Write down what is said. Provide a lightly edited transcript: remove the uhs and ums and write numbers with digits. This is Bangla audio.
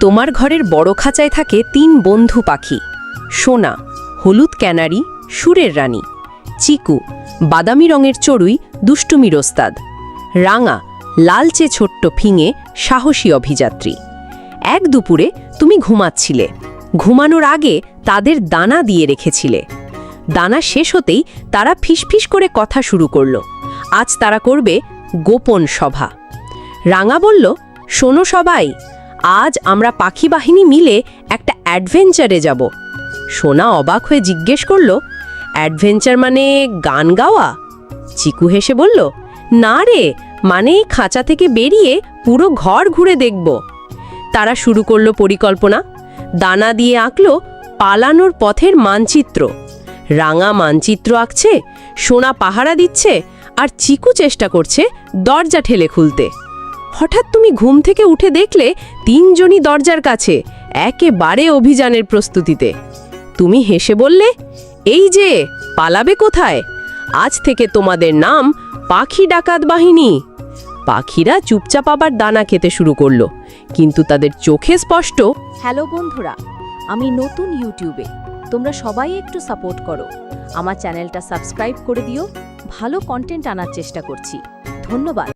তোমার ঘরের বড় খাঁচায় থাকে ৩ বন্ধু পাখি। সোনা, হলুদ ক্যানারি, সুরের রানী; চিকু, বাদামি রঙের চড়ুই, দুষ্টুমির ওস্তাদ; রাঙা, লালচে ছোট্ট ফিঙে, সাহসী অভিযাত্রী। এক দুপুরে তুমি ঘুমাচ্ছিলে। ঘুমানোর আগে তাদের দানা দিয়ে রেখেছিলে। দানা শেষ হতেই তারা ফিসফিস করে কথা শুরু করল। আজ তারা করবে গোপন সভা। রাঙা বলল, শোনো সবাই, আজ আমরা পাখি বাহিনী মিলে একটা অ্যাডভেঞ্চারে যাব। সোনা অবাক হয়ে জিজ্ঞেস করল, অ্যাডভেঞ্চার মানে গান গাওয়া? চিকু হেসে বলল, না রে, মানে খাঁচা থেকে বেরিয়ে পুরো ঘর ঘুরে দেখব। তারা শুরু করলো পরিকল্পনা। দানা দিয়ে আঁকলো পালানোর পথের মানচিত্র। রাঙা মানচিত্র আঁকছে, সোনা পাহারা দিচ্ছে, আর চিকু চেষ্টা করছে দরজা ঠেলে খুলতে। হঠাৎ তুমি ঘুম থেকে উঠে দেখলে ৩ জনই দরজার কাছে, একেবারে অভিযানের প্রস্তুতিতে। তুমি হেসে বললে, এই যে, পালাবে কোথায়? আজ থেকে তোমাদের নাম পাখি ডাকাত বাহিনী। পাখিরা চুপচাপ আবার দানা খেতে শুরু করলো, কিন্তু তাদের চোখে স্পষ্ট। হ্যালো বন্ধুরা, আমি নতুন ইউটিউবে, তোমরা সবাই একটু সাপোর্ট করো। আমার চ্যানেলটা সাবস্ক্রাইব করে দিও। ভালো কন্টেন্ট আনার চেষ্টা করছি। ধন্যবাদ।